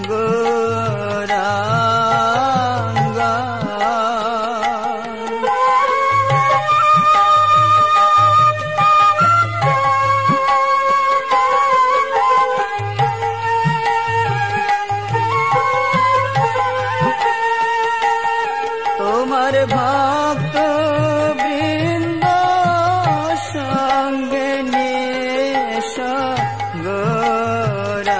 গৌরাঙ্গা। তোমার ভক্ত বৃন্দ সঙ্গে নিয়ে গৌরাঙ্গা।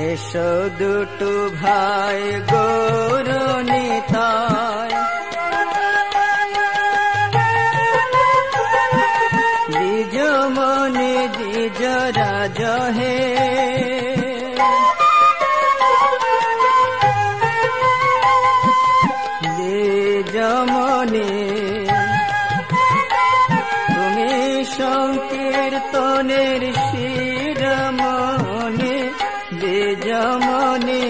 এসো দুটো ভাই গৌর নিতাই, দ্বিজ মনে দ্বিজ রাজ হে। দ্বিজ মনে তুমি সংকীর্তনের শিরমণি, দ্বিজ মনে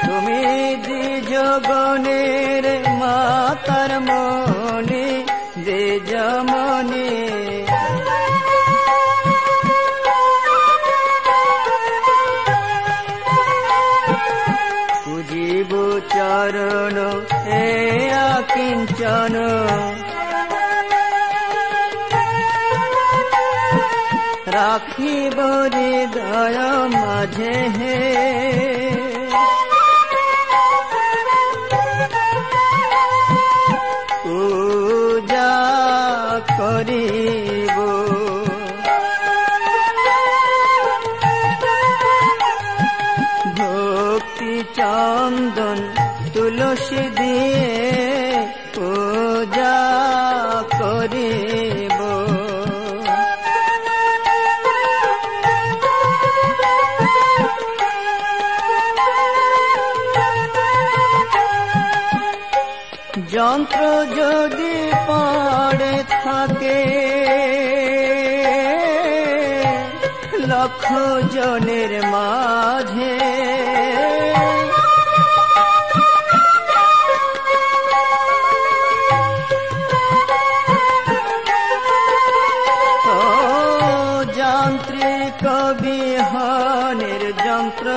তুমি দ্বিজ গণের মাতার মনে, দ্বিজ মনে পুজিব চরণ হে আকিঞ্চন, রাখিব হৃদয় মাঝে হে। পূজা করিব ভক্তি চন্দন তুলসী দিয়ে, পূজা করিব। যন্ত্র যদি পড়ে থাকে লক্ষ জনের মাঝে, যান্ত্রিক বিহনের যন্ত্র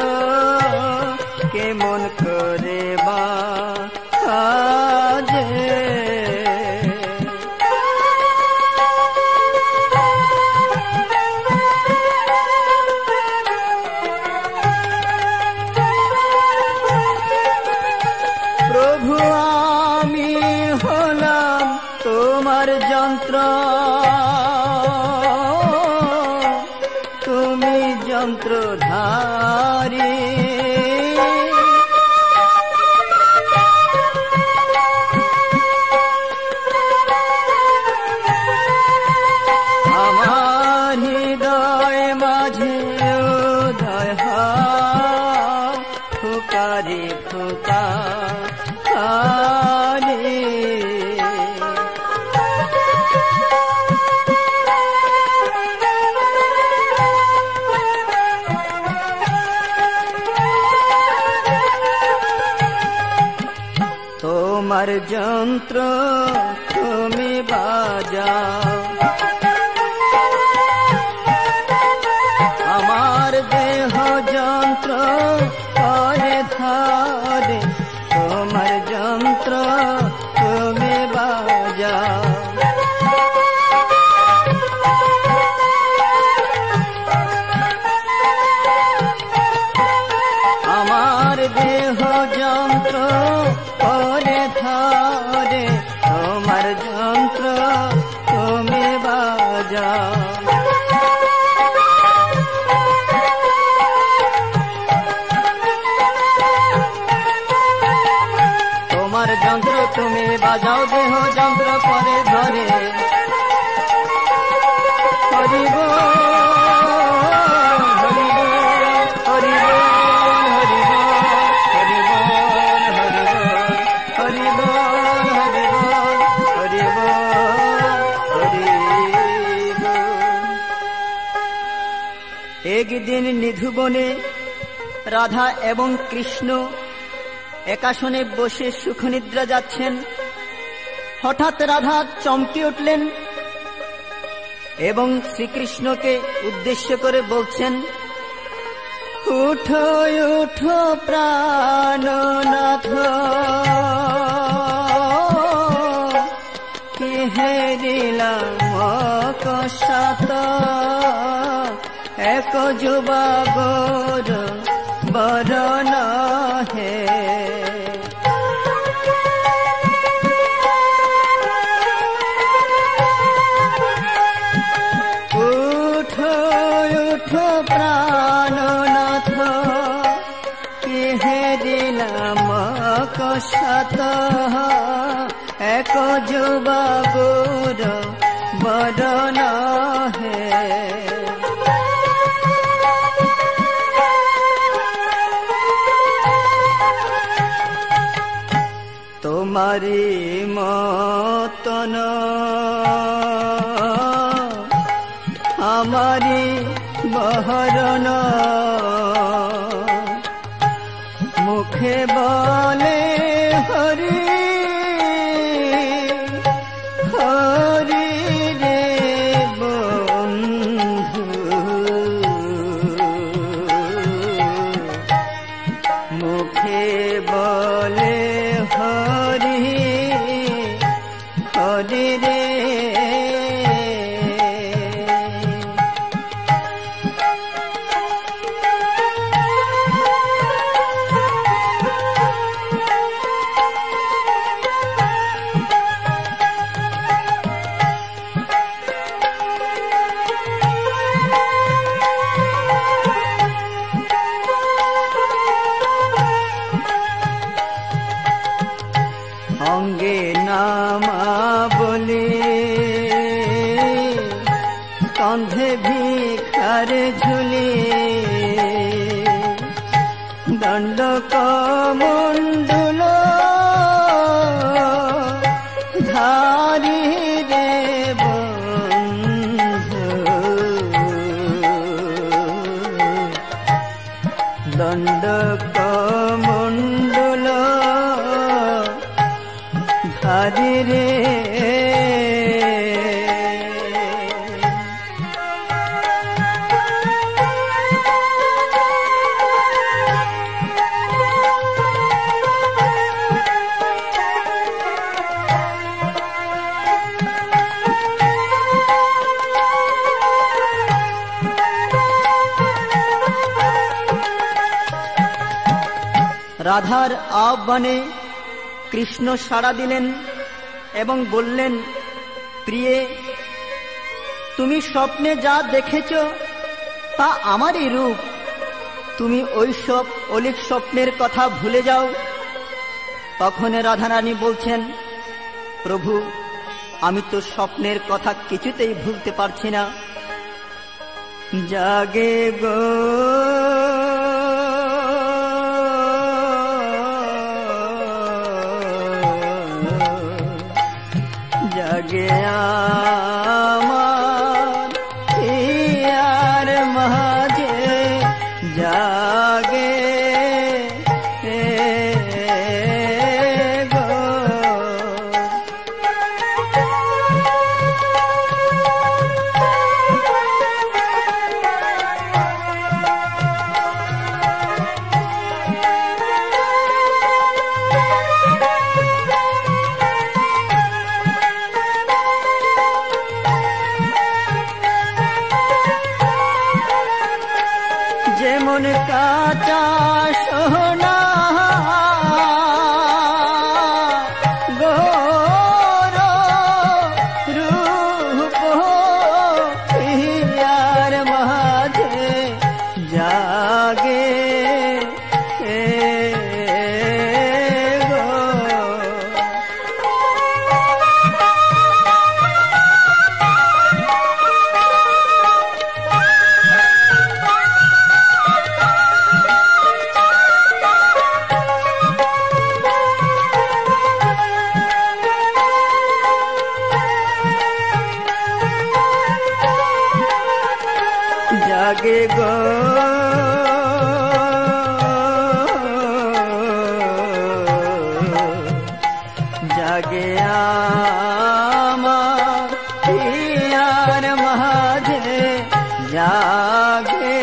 কেমন করে বাজে। প্রভু আমি হলাম তোমার যন্ত্র, তুমি যন্ত্রধারী। আমার হৃদয় মাঝে উদয় হও, ফুকারি ফুকারি। তোমার যন্ত্র তুমি বাজাও, আমার দেহ যন্ত্র করে ধরে। তোমার যন্ত্র তুমি বাজাও, আমার দেহ যন্ত্র করে ধরে। তোমার যন্ত্র তুমি বাজাও, তোমার যন্ত্র তুমি বাজাও, দেহ যন্ত্র করে ধরে। হরি বল হরি বল হরি বল হরি বল হরি বল হরি বল হরি বল হরি বল হরি বল। একদিন নিধুবনে রাধা এবং কৃষ্ণ একাসনে বসে সুখনিদ্রা যাচ্ছেন। হঠাৎ রাধা চমকে উঠলেন এবং শ্রীকৃষ্ণকে উদ্দেশ্য করে বলছেন, উঠো উঠো প্রাণনাথ, কে হেরিলাম কষাত, এক যুবাগর বরণ হে। উঠো উঠো প্রাণনাথ, কে হেরিলাম কষাত, এক যুবাগর বরণ হে। তোমারি মতন আমারি বহরণ, মুখে বলে হরি হরি রে বন্ধু, মুখে বলে হরি হরি রে। অঙ্গে নামা বলে কন্ধে ভিখার ঝুলি, দণ্ড কমণ্ডল ধারি রে বন্ধু, দণ্ড কমণ্ডল ধারি রে। রাধার আহ্বানে কৃষ্ণ সাড়া দিলেন এবং বললেন, প্রিয়ে, তুমি স্বপ্নে যা দেখেছ তা আমারই রূপ। তুমি ওই সব অলিক স্বপ্নের কথা ভুলে যাও। তখন রাধারানী বলছেন, প্রভু, আমি তো স্বপ্নের কথা কিছুতেই ভুলতে পারছি না। জাগে গো জাগে আমার হিয়ার মাঝে, জাগে গো। যেমন কাঁচা সোনা গোর রূপ হিয়ার মাঝে, জাগে গো। আমার প্রিয়ার মাঝে জাগে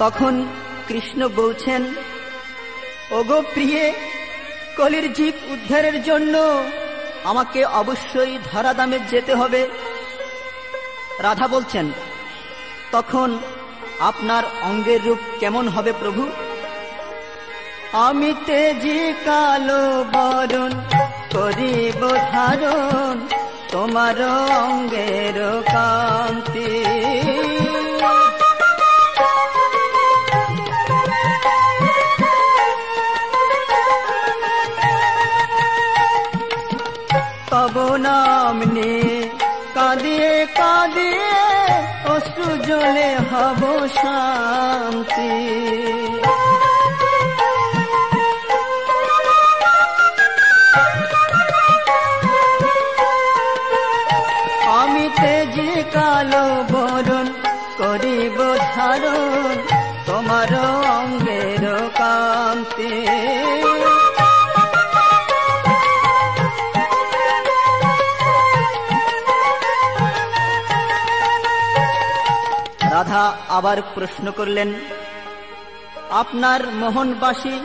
তখন কৃষ্ণ বলছেন, ওগো প্রিয়ে, কলির জীব উদ্ধারের জন্য আমাকে অবশ্যই ধরাধামে যেতে হবে। রাধা বলছেন, তখন আপনার অঙ্গের রূপ কেমন হবে প্রভু? আমি তেজি কালো বরণ করিব ধারণ, তোমার অঙ্গের কান্তি। তব নাম নিয়ে কাঁদিয়ে কাঁদিয়ে অশ্রু জলে হব শান্তি। আমি তেজি কালো বরণ করিব ধারণ, তোমার অঙ্গের কান্তি। রাধা আবার প্রশ্ন করলেন, আপনার মোহনবাসী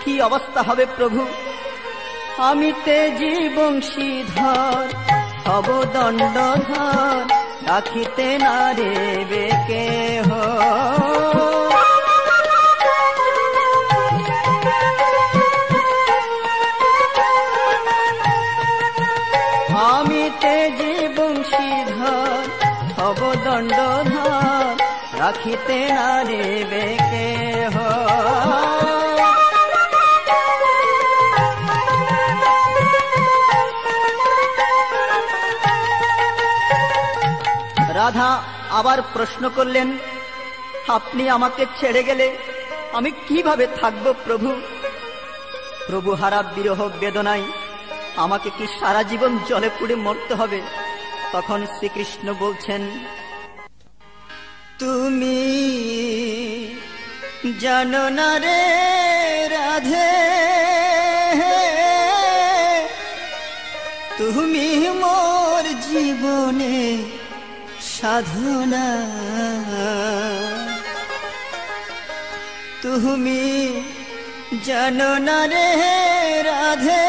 কি অবস্থা হবে প্রভু? আমি তেজি বংশীধর হব দণ্ডধর, রাখিতে না রেবে কেহ। আমি তেজি বংশীধর হব দণ্ডধর, রাখিতে না রেবে কেহ। রাধা আবার প্রশ্ন করলেন, আপনি আমাকে ছেড়ে গেলে আমি কিভাবে থাকব প্রভু? প্রভু হারা বিরহ বেদনায় আমাকে কি সারা জীবন জলে পুড়ে মরতে হবে? তখন শ্রীকৃষ্ণ বলছেন, তুমি জানো না রে রাধে, তুমি মোর জীবনে সাধনা। তুমি জানো না রে রাধে,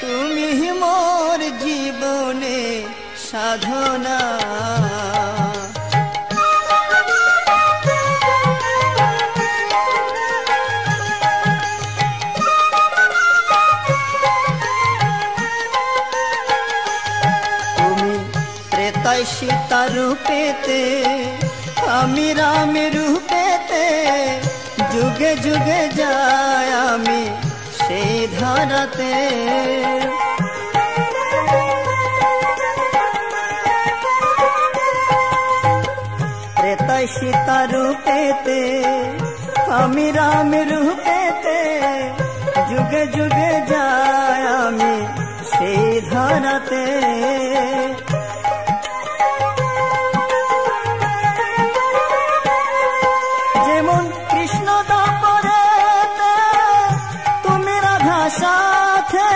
তুমি মোর জীবনে সাধনা। তুমি ত্রেতায় সীতা রূপেতে, আমি রাম রূপেতে, যুগে যুগে যায় আমি সেই ধারাতে। ত্রেতায় সীতা রূপেতে, আমি রাম রূপেতে, যুগে যুগে যায় আমি সেই ধারাতে। যেমন কৃষ্ণ দাপরেতে, তুমি রাধা সাথে,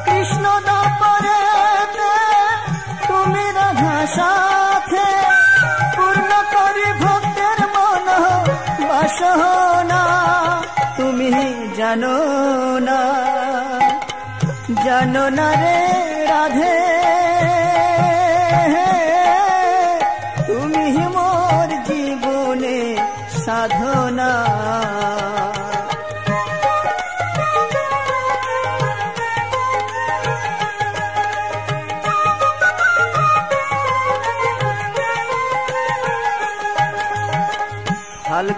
কৃষ্ণ দাপরেতে তুমি রাধা সাথে, পূর্ণ করি ভক্তের মন বাসনা। তুমি জানো না, জানো না রে রাধে, তুমি মোর জীবনে সাধনা।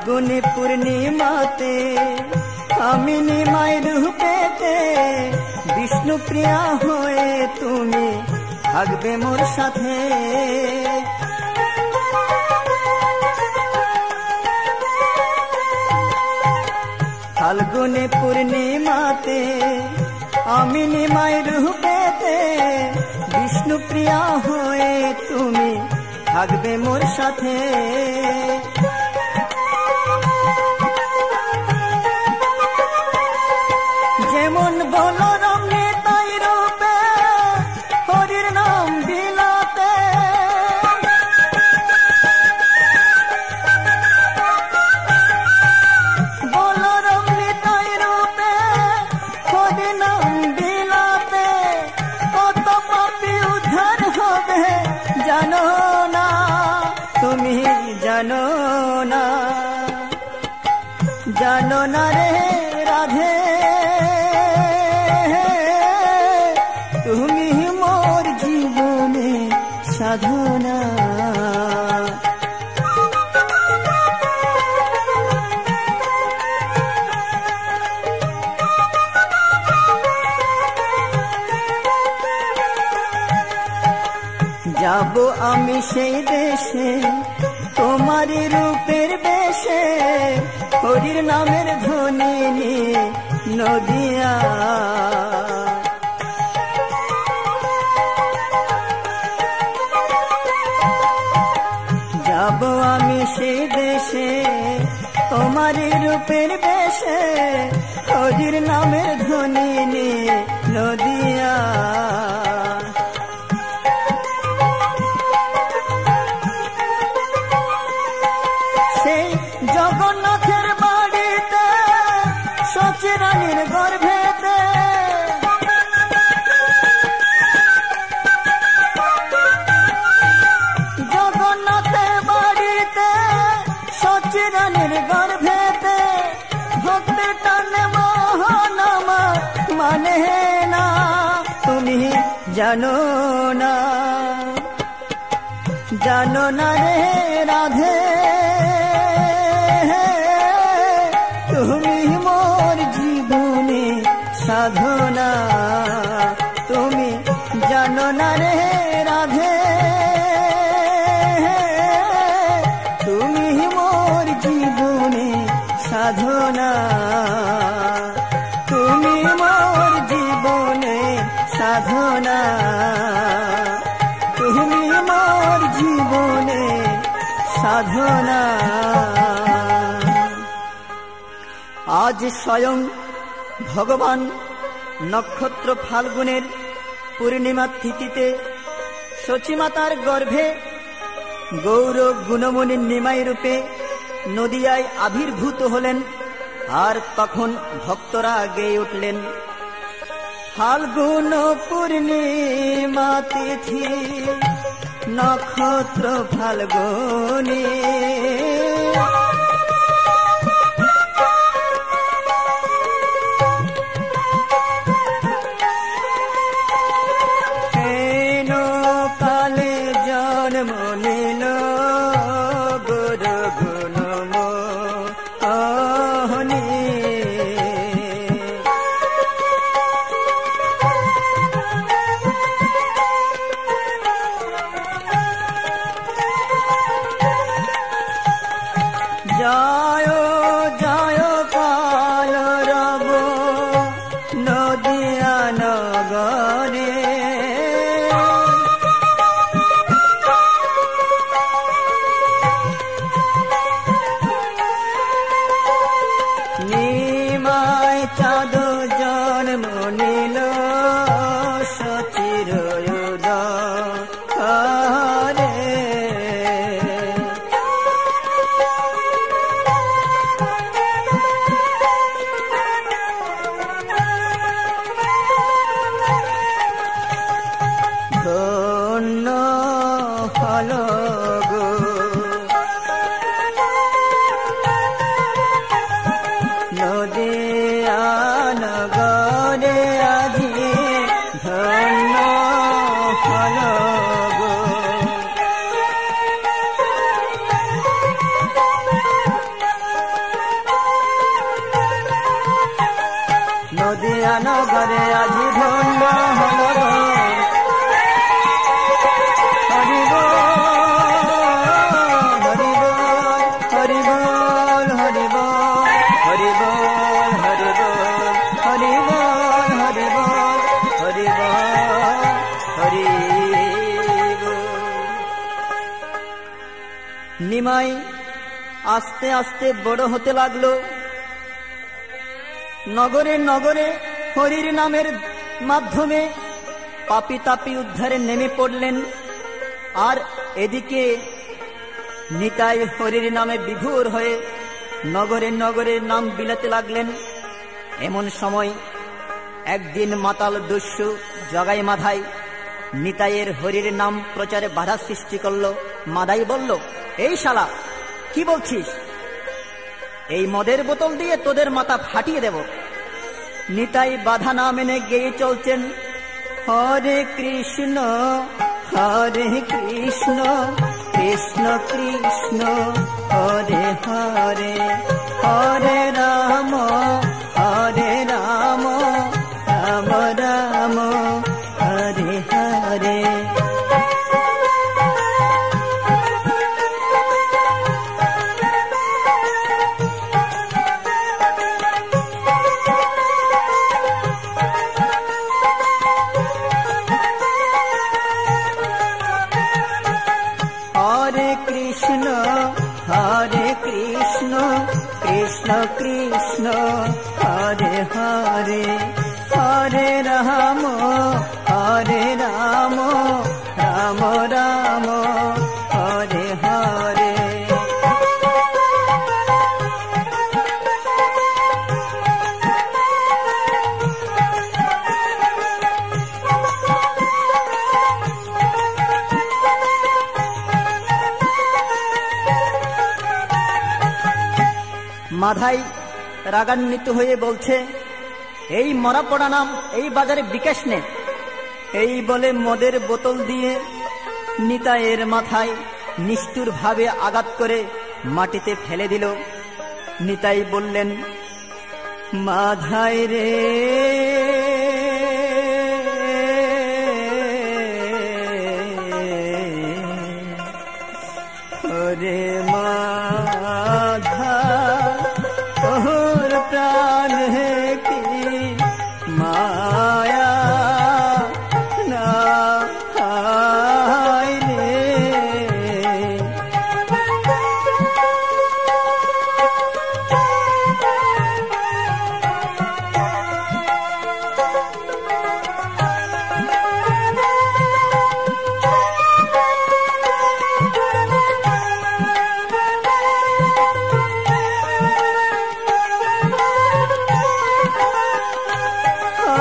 ফাল্গুনে পূর্ণিমাতে আমি নিমাই রূপেতে বিষ্ণু প্রিয়া হয়ে তুমি থাকবে মোর সাথে। ফাল্গুনে পূর্ণিমাতে আমি নিমাই রূপেতে বিষ্ণু প্রিয়া হয়ে তুমি থাকবে মোর সাথে। যেমন বলরাম নিতাই রূপে হরির নাম বিলাতে, বলরাম নিতাই রূপে হরির নাম বিলাতে কত পাপী উদ্ধার হবে জানো না, তুমি জানো না, জানো না রে রাধে, তুমি মোর জীবনে সাধনা। যাব আমি সেই দেশে তোমারই রূপের বেশে, হরির নামের ধ্বনি নিয়ে নদিয়া। যাব আমি সেই দেশে তোমারই রূপের বেশে, হরির নামের ধ্বনি নিয়ে নদিয়া। সেই জগন্নাথের বাড়িতে সচি রানীর গর্ভেতে, জগন্নাথের বাড়িতে সচি রানীর গর্ভেতে ভক্তের টানে মোহন আমার মানে না, তুমি জানো না, জানো না রে রাধে, তুমি মোর জীবনে সাধনা। তুমি জানো না রে রাধে, তুমি মোর জীবনে সাধনা, তুমি মোর জীবনে সাধনা, তুমি মোর জীবনে সাধনা। আজ স্বয়ং ভগবান নক্ষত্র ফাল্গুনের পূর্ণিমা তিথিতে সচিমাতার গর্ভে গৌর গুণমণির নিমাই রূপে নদিয়ায় আবির্ভূত হলেন। আর তখন ভক্তরা গেয়ে উঠলেন, ফাল্গুন পূর্ণিমা তিথি নক্ষত্র ফাল্গুনে, কালে জন্ম নিল গুরু গুণমণি। জয় জয় পাল রব নদিয়া নগরে, নিমাই চাঁদ জন্ম নিল সচির উদরে, ধন্য হল গো নদিয়া নগরে আজি, ধন্য হল গো। নদিয়া নগরে আজি ধন্য হল হরি বল হরি বল হরি বল হরি বল হরি বল হরি বল হরি বল হরি বল হরি বল। নিমাই আস্তে আস্তে বড় হতে লাগলো। নগরে নগরে হরির নামের মাধ্যমে পাপী তাপী উদ্ধারে নেমে পড়লেন। আর এদিকে নিতাই হরির নামে বিভোর হয়ে নগরে নগরে নাম বিলাতে লাগলেন। এমন সময় একদিন মাতাল দস্যু জগাই মাধাই নিতাইয়ের হরির নাম প্রচারে বাধা সৃষ্টি করল। মাধাই বলল, এই শালা কি বলছিস? এই মদের বোতল দিয়ে তোদের মাথা ফাটিয়ে দেব। নিতাই বাধা না মেনে গেয়ে চলছেন, হরে কৃষ্ণ কৃষ্ণ কৃষ্ণ হরে হরে, হরে রাম রাম রাম হরে হরে। কৃষ্ণ কৃষ্ণ হরে হরে, হরে রাম রাম রাম হরে হরে। মাধাই রাগান্বিত হয়ে বলছে, এই মরা পড়া নাম এই বাজারে বিকাশ নেই। এই বলে মদের বোতল দিয়ে নিতাইয়ের মাথায় নিষ্ঠুর ভাবে আঘাত করে মাটিতে ফেলে দিল। নিতাই বললেন, মাধাই রে ওরে মাধা, তোর প্রাণ কি মায়া না রে।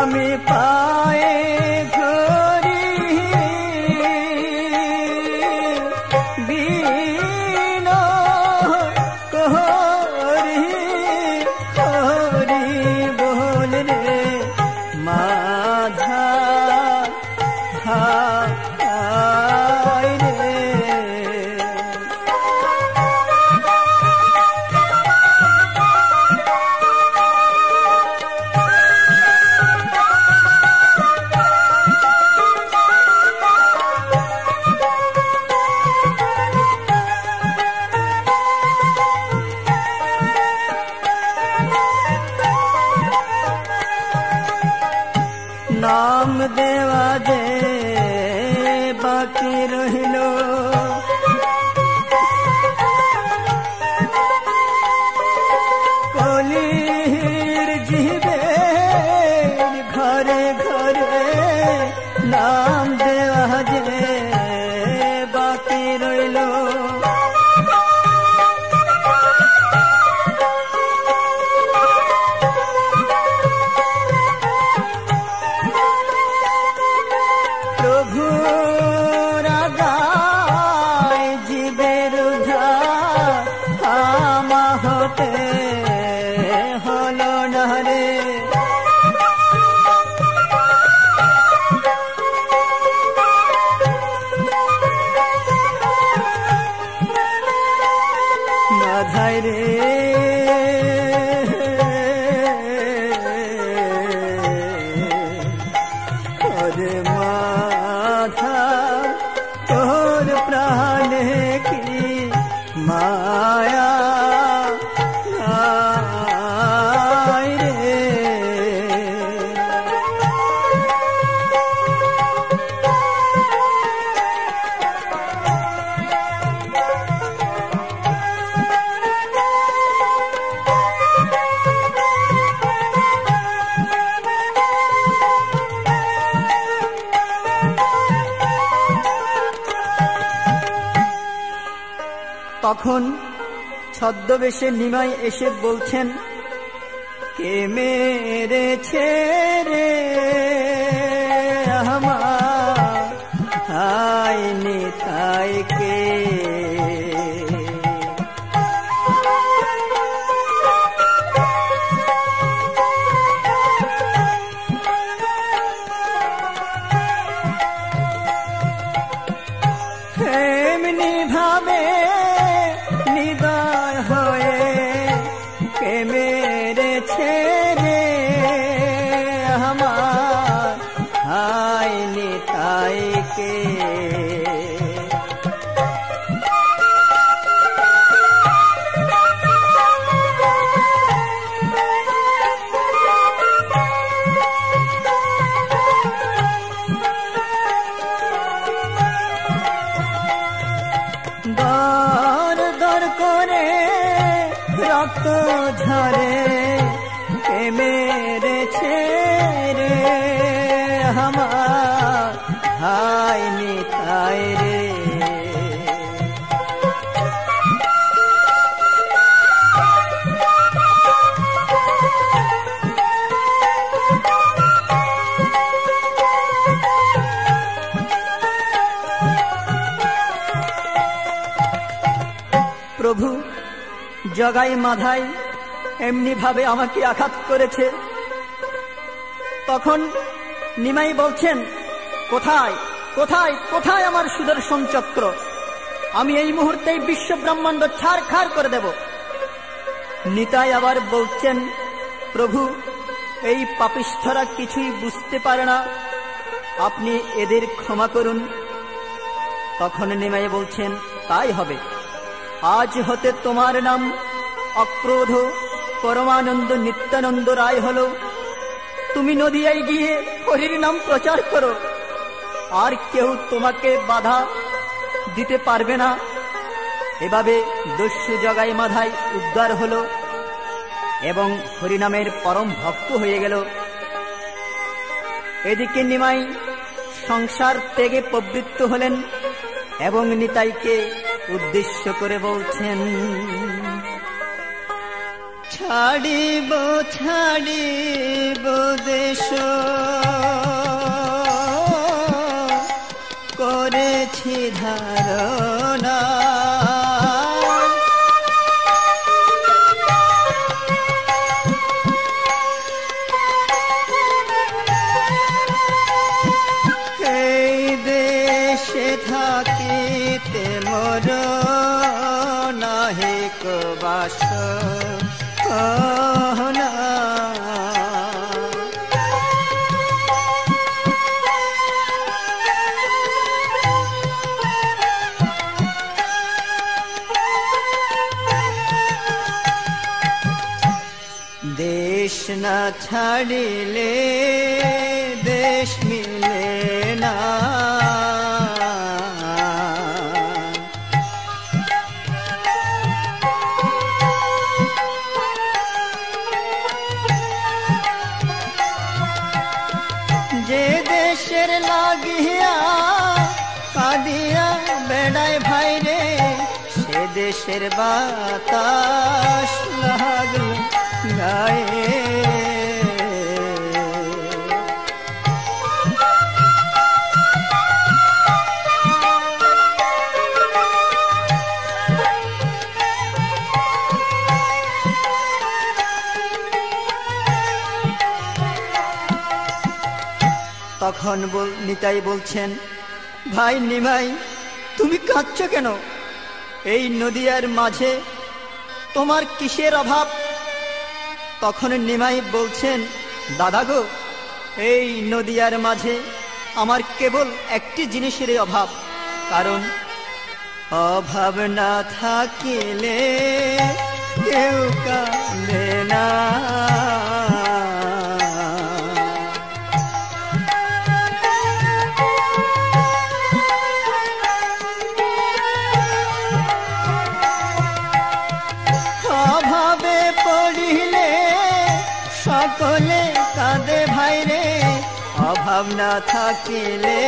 আমি পায়ে ধরি বিনো হরি হরি বল রে মাধা রে। নাম দেওয়া যে বাকি রহিল, কলির জীবে ঘরে ঘরে নাম দেওয়া যে বাকি রইল। তখন ছদ্মবেশে নিমাই এসে বলছেন, কে মেরেছে রে আমার ভাই নিতাইকে? এমনি ভাবে নিদয় হয়ে কে মেরেছে রে আমার ভাই নিতাইকে? দর দর করে রক্ত ঝরে কে মেরেছে রে আমার ভাই নিতাই রে? প্রভু, জগাই মাধাই এমনি ভাবে আমাকে আঘাত করেছে। তখন নিমাই বলছেন, কোথায় কোথায় কোথায় আমার সুদর্শন চক্র? আমি এই মুহূর্তেই বিশ্ব ব্রহ্মাণ্ড ছারখার করে দেব। নিতাই আবার বলছেন, প্রভু, এই পাপিষ্ঠরা কিছুই বুঝতে পারে না, আপনি এদের ক্ষমা করুন। তখন নিমাই বলছেন, তাই হবে। আজ হতে তোমার নাম অক্রোধ পরমানন্দ নিত্যানন্দ রায় হলো। তুমি নদিয়ায় গিয়ে হরির নাম প্রচার করো, আর কেউ তোমাকে বাধা দিতে পারবে না। এভাবে দস্যু জগাই মাধাই উদ্ধার হলো এবং হরিনামের পরম ভক্ত হয়ে গেল। এদিকে নিমাই সংসার ত্যাগে প্রবৃত্ত হলেন এবং নিতাইকে উদ্দেশ্য করে বলছেন, ছাড়িব ছাড়িব দেশ করেছি ধারণা, এই দেশে থাকিতে মোর নাহি বাস না। দেশ না ছাড়িলে দেশ মিলে না, যে দেশের লাগিয়া কাঁদিয়া বেড়ায় ভাই রে, সে দেশের বাতাস লাগল গায়ে। তখন নিতাই বলছেন, ভাই নিমাই, তুমি কাঁদছ কেন? এই নদিয়ার মাঝে তোমার কিসের অভাব? তখন নিমাই বলছেন, দাদা গো, এই নদিয়ার মাঝে আমার কেবল একটি জিনিসের অভাব, কারণ অভাব না থাকিলে কেউ কাঁদে না। অভাবে পড়িলে সকলে কাঁদে ভাই রে, অভাব না থাকিলে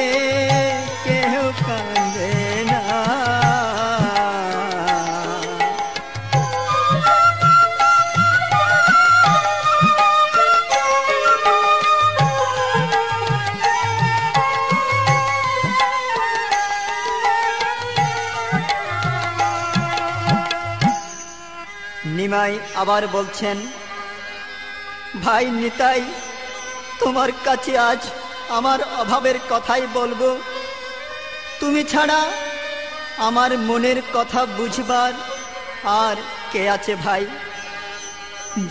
কেউ কাঁদে না। নিমাই আবার বলছেন, ভাই নিতাই, তোমার কাছে আজ আমার অভাবের কথাই বলবো। তুমি ছাড়া আমার মনের কথা বুঝবার আর কে আছে ভাই?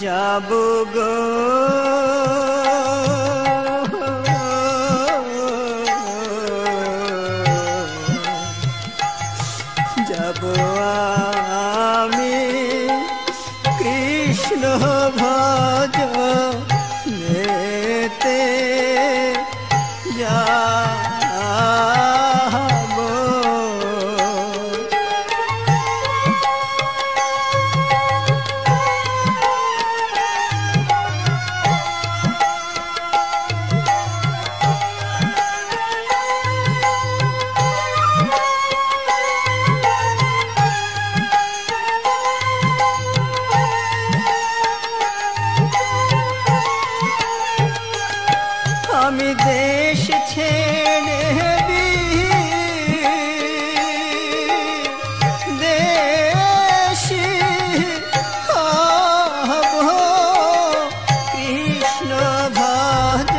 যাব গো যাব আমি কৃষ্ণ ভজ নেতে যাব। আমি দেশ ছেড়ে দেশি হব, কৃষ্ণ ভজ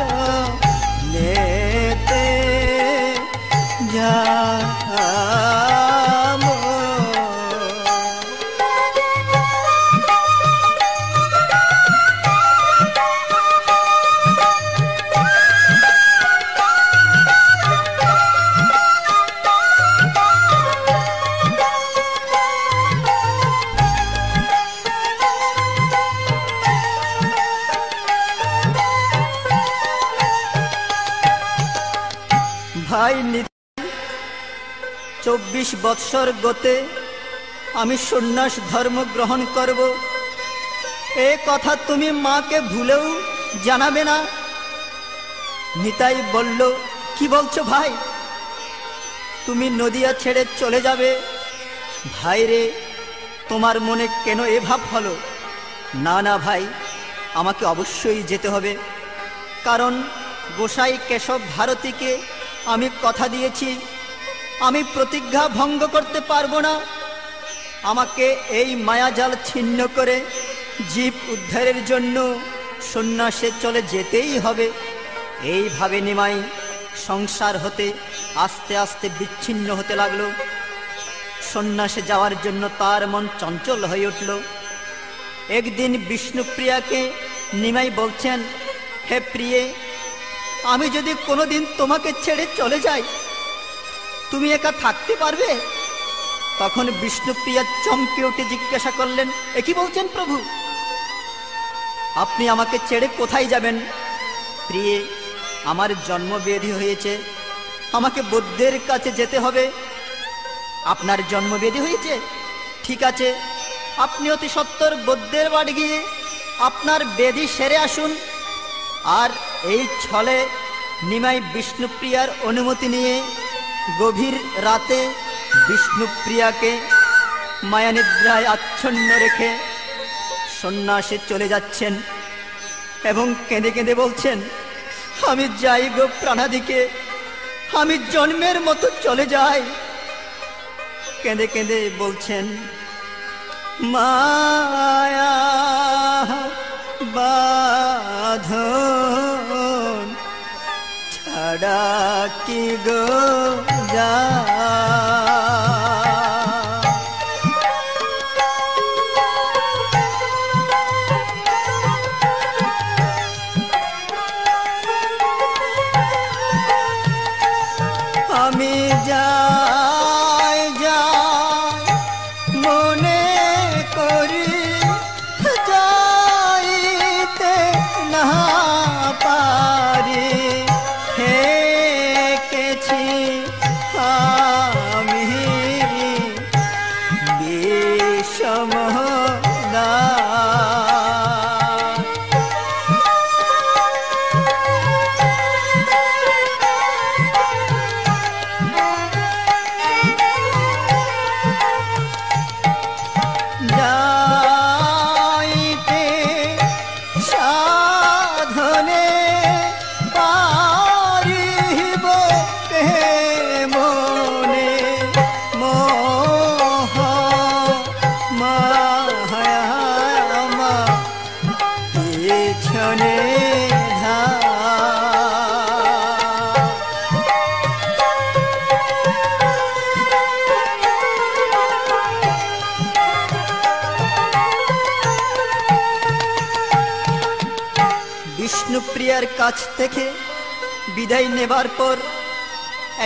নেতে যাব। ভাই নিতাই, 24 বৎসর গতে আমি সন্ন্যাস ধর্ম গ্রহণ করব, এ কথা তুমি মাকে ভুলেও জানাবে না। নিতাই বলল, কি বলছো ভাই? তুমি নদিয়া ছেড়ে চলে যাবে? ভাই রে, তোমার মনে কেন এ ভাব হলো? না না ভাই, আমাকে অবশ্যই যেতে হবে, কারণ গোসাই কেশব ভারতীকে আমি কথা দিয়েছি, আমি প্রতিজ্ঞা ভঙ্গ করতে পারবো না। আমাকে এই মায়াজাল ছিন্ন করে জীব উদ্ধারের জন্য সন্ন্যাসে চলে যেতেই হবে। এইভাবে নিমাই সংসার হতে আস্তে আস্তে বিচ্ছিন্ন হতে লাগলো। সন্ন্যাসে যাওয়ার জন্য তার মন চঞ্চল হয়ে উঠল। একদিন বিষ্ণুপ্রিয়াকে নিমাই বলছেন, হে প্রিয়ে, আমি যদি কোনোদিন তোমাকে ছেড়ে চলে যাই, তুমি একা থাকতে পারবে? তখন বিষ্ণুপ্রিয়া চমকে উঠে জিজ্ঞাসা করলেন, এ কি বলছেন প্রভু? আপনি আমাকে ছেড়ে কোথায় যাবেন? প্রিয়ে, আমার জন্মব্যাধি হয়েছে, আমাকে বৈদ্যের কাছে যেতে হবে। আপনার জন্মব্যাধি হয়েছে? ঠিক আছে, আপনি অতি সত্বর বৈদ্যের বাড়ি গিয়ে আপনার ব্যাধি সেরে আসুন। আর এই ছলে নিমাই বিষ্ণুপ্রিয়ার অনুমতি নিয়ে গভীর রাতে বিষ্ণুপ্রিয়াকে মায়ানিদ্রায় আচ্ছন্ন রেখে সন্ন্যাসে চলে যাচ্ছেন এবং কেঁদে কেঁদে বলছেন, আমি যাই গো প্রাণাদিকে, আমি জন্মের মতো চলে যাই। কেঁদে কেঁদে বলছেন, মায়া বাঁধন ছাড়া কি গো যা। আমি যাই যাই মনে করি, যাইতে না পারি, হেকেছি আমি বিষম যাইতে সাধনে পারিব মনে মোহ মায়া রে বিষ্ণুপ্রিয়ার কাছ থেকে বিদায় নেবার পর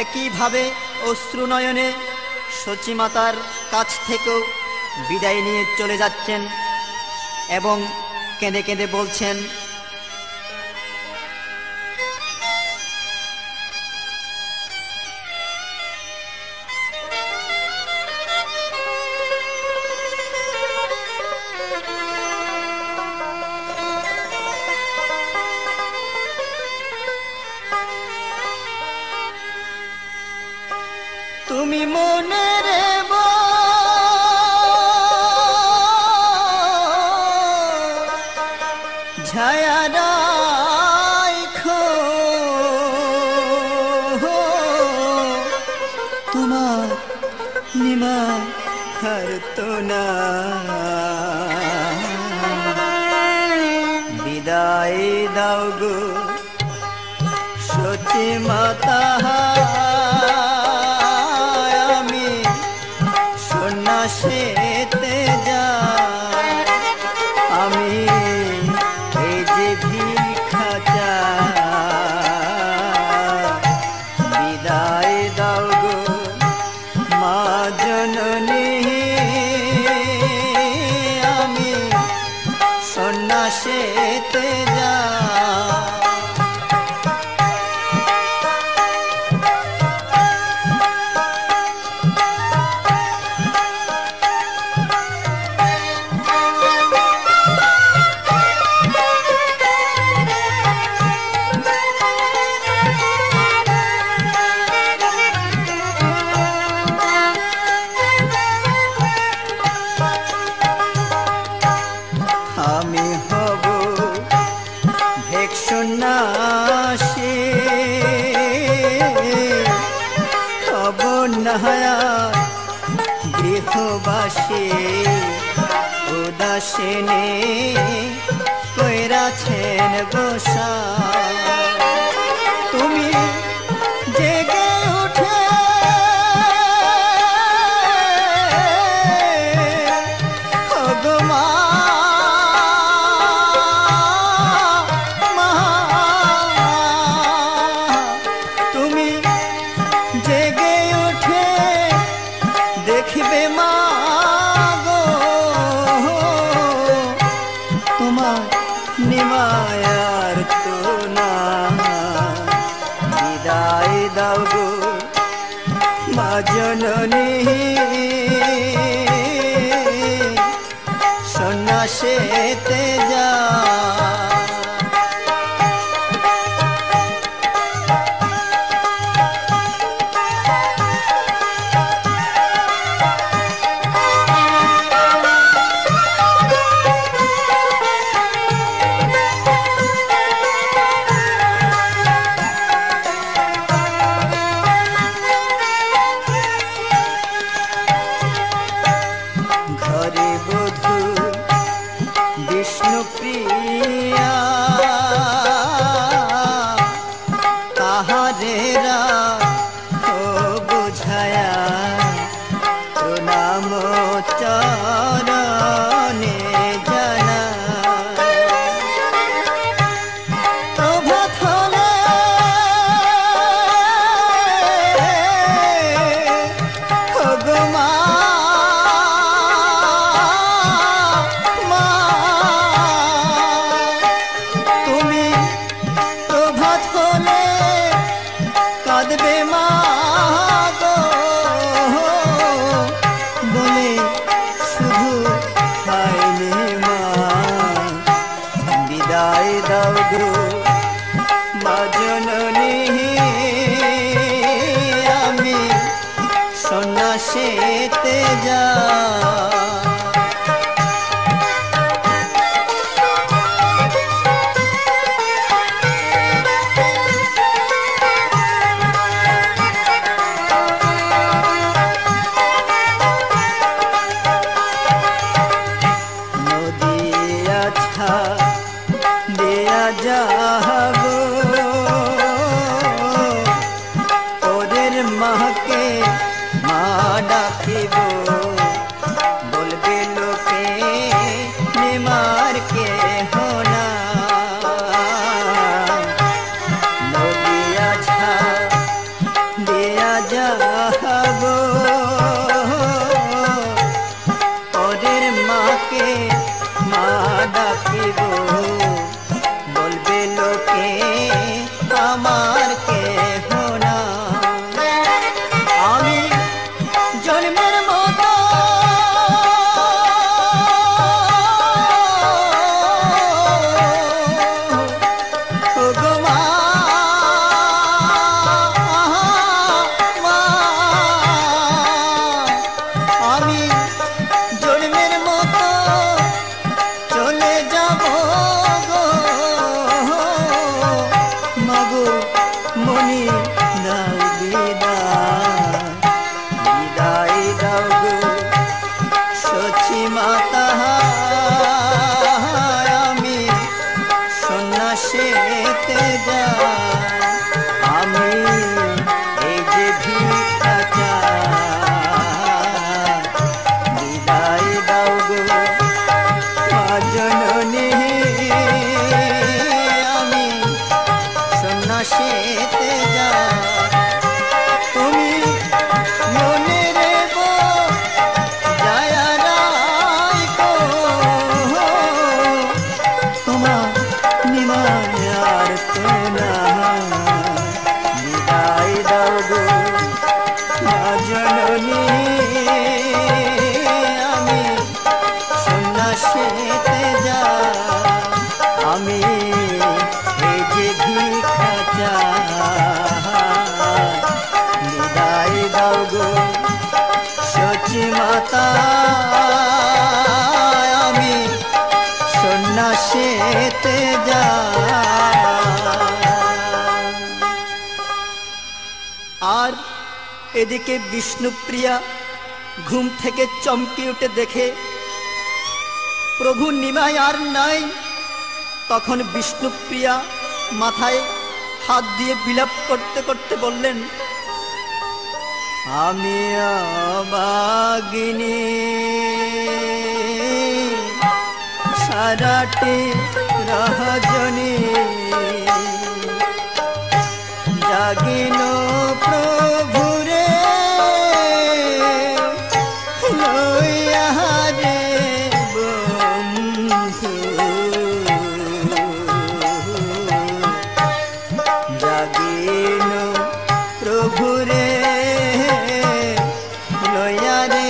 একইভাবে অশ্রুনয়নে সচিমাতার কাছ থেকেও বিদায় নিয়ে চলে যাচ্ছেন এবং কেঁদে কেঁদে বলছেন, তুমি মনে রে ছায়া রাখো, তোমার নিমা হারতো না, বিদায় দাও গো সচি মাতা, সন্ন্যাসেতে যাই আমি, এই যে ভিক্ষা চাই, বিদায় দাও গো মা জননী, আমি সন্ন্যাসেতে যাই। আমি হব ভিক্ষুন্যাসী, হব নাহায়া গৃহবাসী, উদাসীনে কইরাছেন গোসাই, তুমি জেগে উঠে দেখবে মা গো তোমার নিমায়ার তো না, বিদায় দাও গো মা জননী, সন্ন্যাসেতে যা। ঘরে বধূ বিষ্ণুপ্রিয়া, তাহারে রাখো বুঝায়া, প্রণাম চরণে জানা, প্রভাত হলে গো মা, কাঁদবে মা গো বলে শুধু খাইলে মা, বিদায় দাও গো মা জননী, আমি সন্ন্যাসেতে যাই। যাবো ওদের মাকে মা ডাকিব বলবে লোকে নিমার কে হোনা নদিয়া ছা দিয়া যাবো ওদের মাকে মা ডাকিব বলবে লোকে আমার কে হোনা আমি জন্মের মতো ওগো মা আমি জন্মের মতো চলে যাব গো মাগো মনি দাও বিদায় দাও গো সচি মাতা আমি সন্ন্যাসেতে যাই আমি এই যে ভিক্ষা চাই বিদায় দাও গো মা জননী আমি সন্ন্যাসেতে যাই তুমি মনে রেবো জয়া রায় গো তোমার নিমায়ার তোনা বিদায় দাও গো মা জননী আমি সন্ন্যাসেতে যাই আমি এই যে ভিক্ষা চাই বিদায় দাও গো সচি মাতা আমি সন্ন্যাসেতে যাই আর এদিকে বিষ্ণুপ্রিয়া ঘুম থেকে চমকে উঠে দেখে প্রভু নিমাই আর নাই তখন বিষ্ণুপ্রিয়া মাথায় হাত দিয়ে বিলাপ করতে করতে বললেন আমি অবাগিনী সারাটি রজনী জাগিন প্রভুরে লইয়া রে বন্ধু জাগিন প্রভুরে লইয়া রে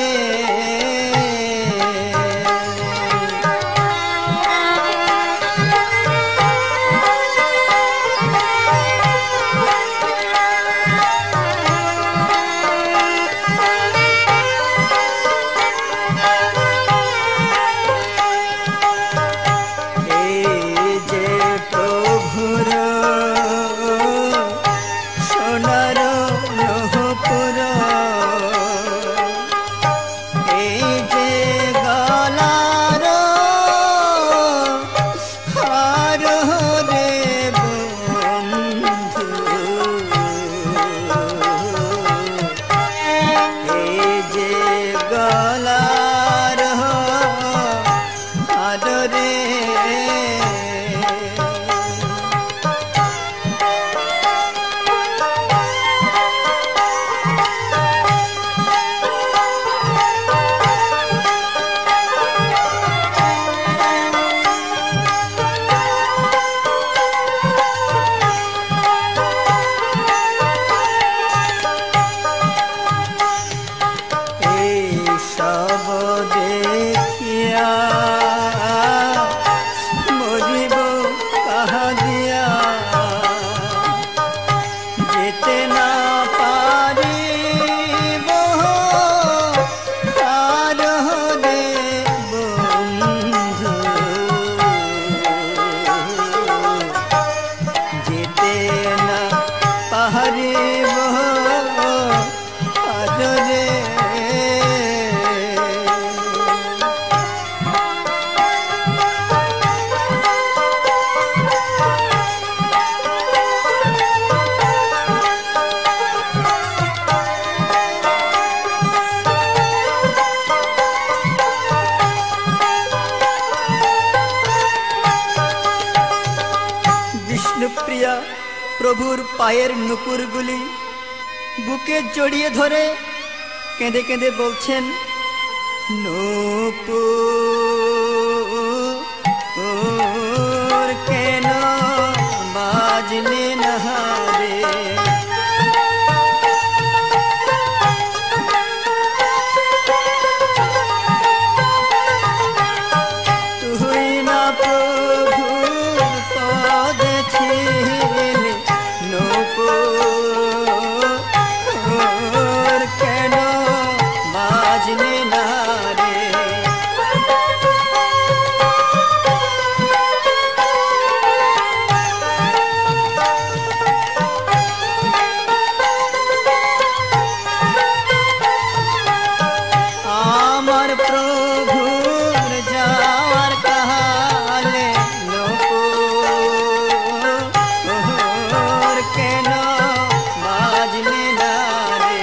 বিষ্ণুপ্রিয়া প্রভুর পায়ের নুপুরগুলি বুকে জড়িয়ে ধরে কেঁদে কেঁদে বলছেন, নূপুর কেন বাজলে না রে, তুই না প্রভুর পদে ছিলে, নূপুর কেন বাজলে না রে। আমার প্রভুর যাওয়ার কালে নূপুর কেন বাজলে না রে।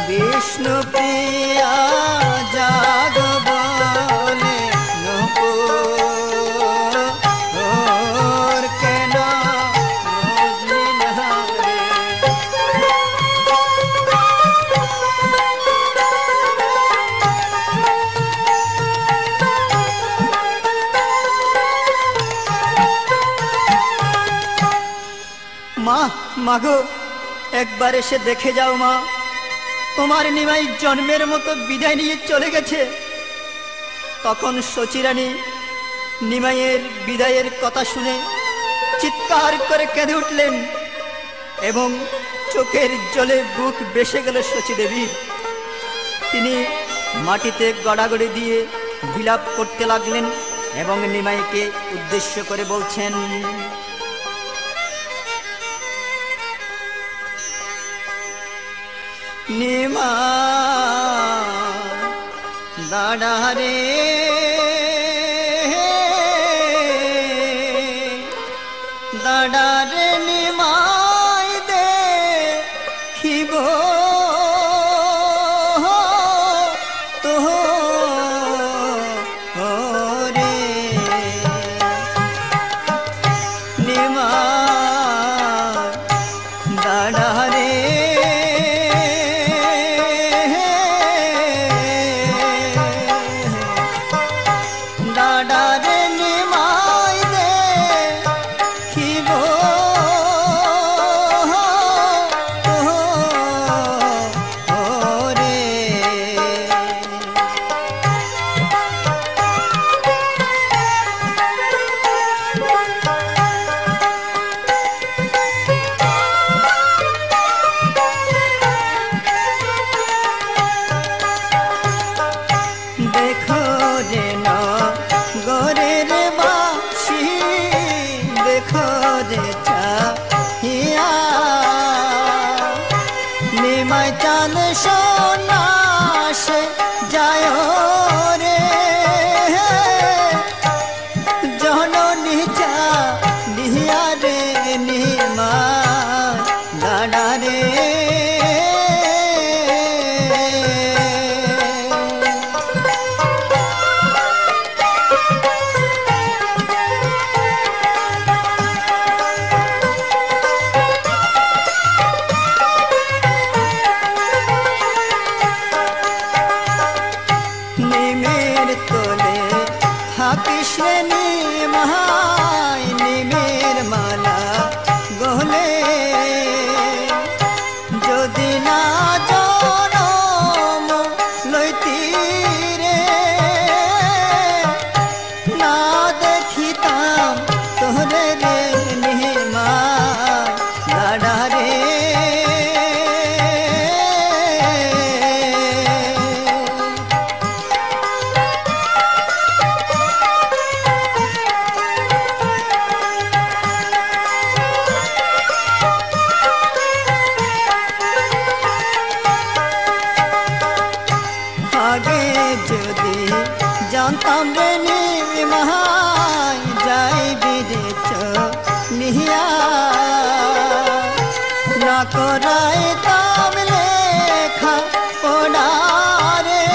বিষ্ণুপ্রিয়া জাগ বলে, নূপুর কেন বাজলে না রে। মা, মাগো, একবার এসে দেখে যাও মা, তোমার নিমাই জন্মের মতো বিদায় নিয়ে চলে গেছে। তখন শচীরানী নিমাইয়ের বিদায়ের কথা শুনে চিৎকার করে কেঁদে উঠলেন এবং চোখের জলে বুক বেসে গেল শচীদেবীর। তিনি মাটিতে গড়াগড়ি দিয়ে বিলাপ করতে লাগলেন এবং নিমাইকে উদ্দেশ্য করে বলছেন, নিমা দাদা রে, দাদা রে, নিমাই দেখিব তো রে, নিমা দাদা রে, দাদা রে, নিমাই দেখিব রে। দেখো রে না গরের বাসি, দেখো রে চাহিয়া, নিমাই চাঁদ সোনাসে যায় রে, জননী চাহিয়া রে, নিমাই দাদা রে। নিমের তোলে থাকিস রে নিমাই, নিমের মালা গলে, যদি না জনম লইতি রে, না দেখিতাম তোরে রে, নিমাই দাদা রে। আগে যদি জানতাম রে নিমাই যাইবি রে চলিয়া, না করাইতাম লেখা পড়ারে,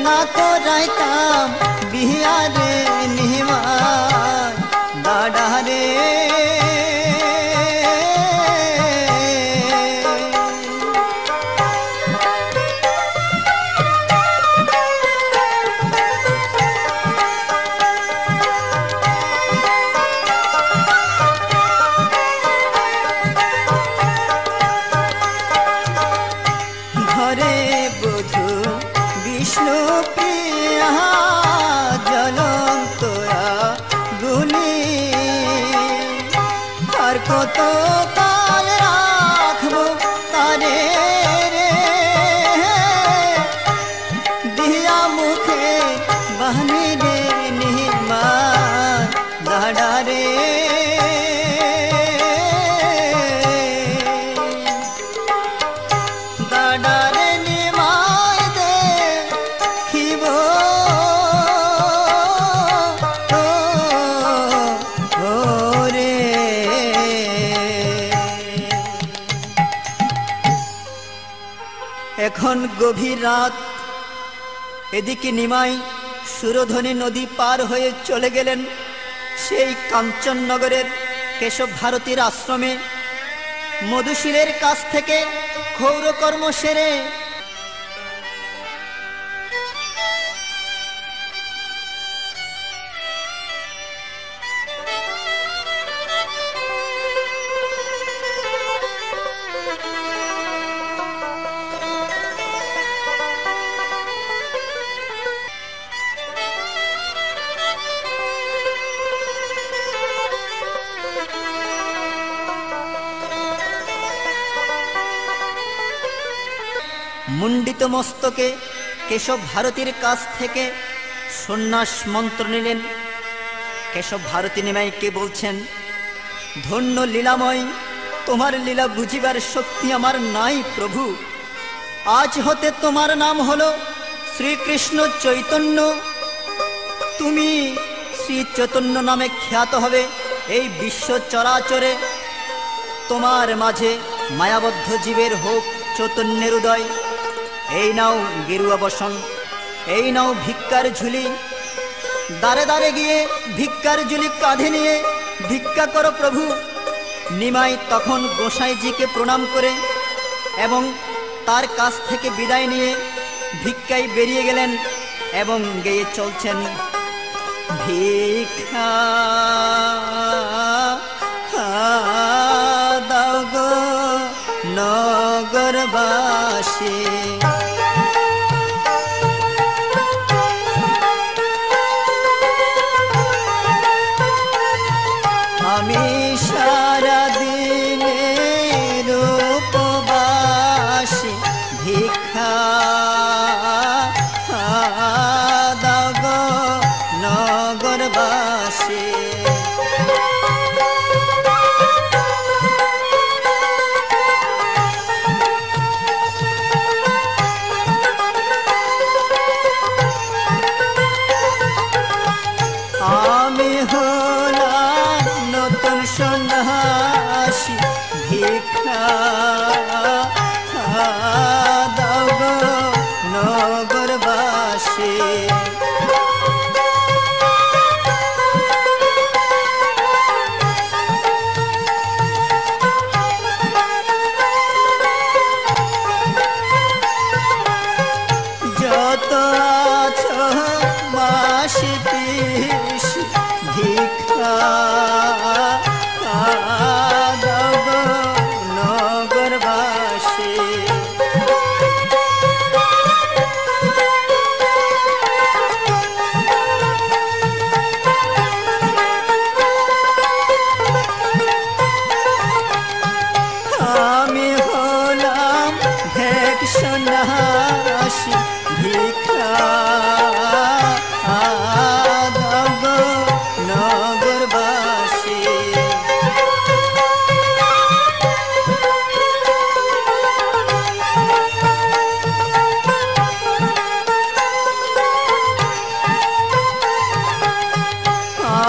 না করাইতাম বিহারে নিমাই দাদারে। ঘরে বধূ বিষ্ণু প্রিয়া জ্বলন্ত আগুনে, আর কত কাল রাখবো তারে রে, দিয়া মুখে বাহনি রে নির্মাণ দাদারে। দাদারে নিমাই দেখিব রে। এখন গভীর রাত, এদিকে নিমাই সুরধনী নদী পার হয়ে চলে গেলেন সেই কাঞ্চননগরের কেশব ভারতীর আশ্রমে। মধুশীলের কাছ থেকে ক্ষৌরকর্ম সেরে মুন্ডিত মস্তকে কেশব ভারতীর কাছ থেকে সন্ন্যাস মন্ত্র নিলেন। কেশব ভারতী নিমাইকে বলছেন, ধন্য লীলাময়, তোমার লীলা বুঝিবার শক্তি আমার নাই প্রভু। আজ হতে তোমার নাম হলো শ্রীকৃষ্ণ চৈতন্য। তুমি শ্রী চৈতন্য নামে খ্যাত হবে এই বিশ্ব চরাচরে। তোমার মাঝে মায়াবদ্ধ জীবের হোক চৈতন্যের উদয়। এই নাও গেরুয়া বসন, এই নাও ভিক্ষার ঝুলি, দাঁড়ে দাঁড়ে গিয়ে ভিক্ষার ঝুলি কাঁধে নিয়ে ভিক্ষা করো প্রভু। নিমাই তখন গোসাইজিকে প্রণাম করে এবং তার কাছ থেকে বিদায় নিয়ে ভিক্ষায় বেরিয়ে গেলেন এবং গেয়ে চলছেন, ভিক্ষা দাও গো নগরবাসী, আমি সারাদিনের উপবাসী, ভিক্ষা দাও গো নগরবাসী। আমি হলাম নতুন সন্ন্যাসী, ভিক্ষা দাও গো নগরবাসী। যত আছো মাসি পিসি, ভিক্ষা দাও গো নগরবাসী। আমি হলাম ভেক সন্ন্যাসী, ভিক্ষা দাও গো নগরবাসী।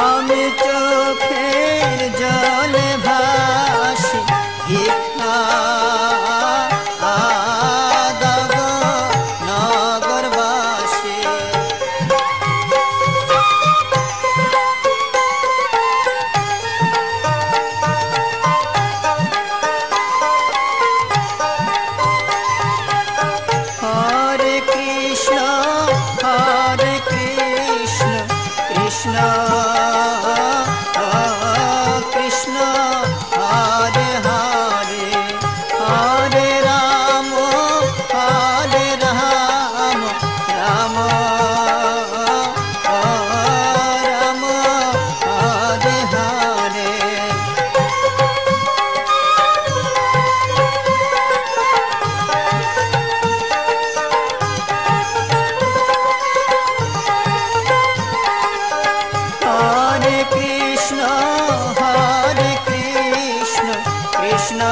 আমি চোখের জলে Krishna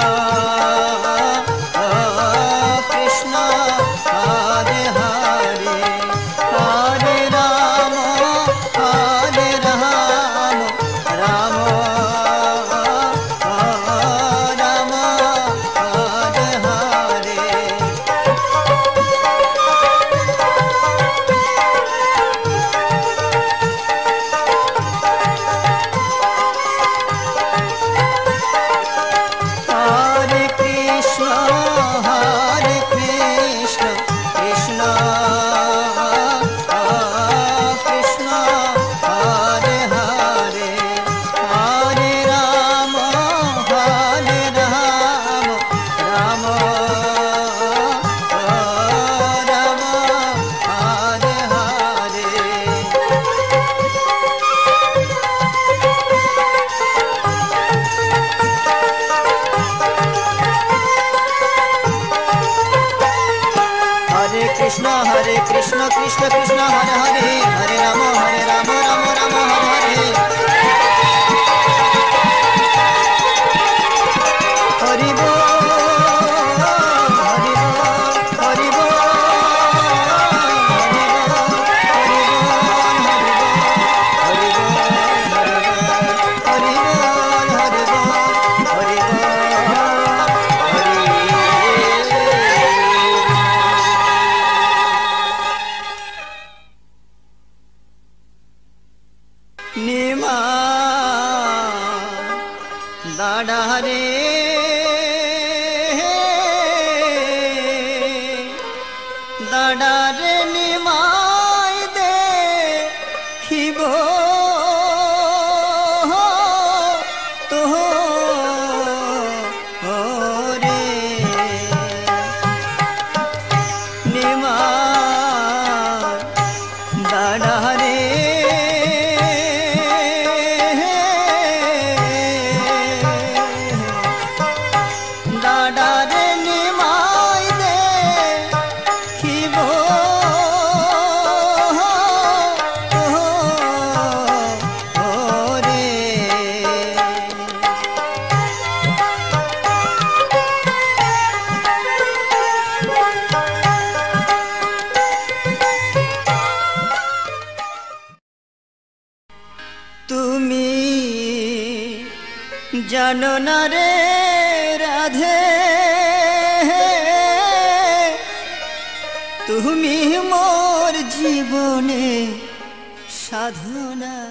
Krishna Hare Hare Hare Ram Ram Ram Hare Hare. Krishna Hare Krishna Krishna Krishna Hare Hare Hare Rama Rama Rama Hare Hare Hari Bol Hari Bol Hari Bol Nima দাদা রে দাদা রে নিমাই দে খিব তো রে নিমা দাদা রে তুমি জানো না রে রাধে তুমি মোর জীবনে সাধনা।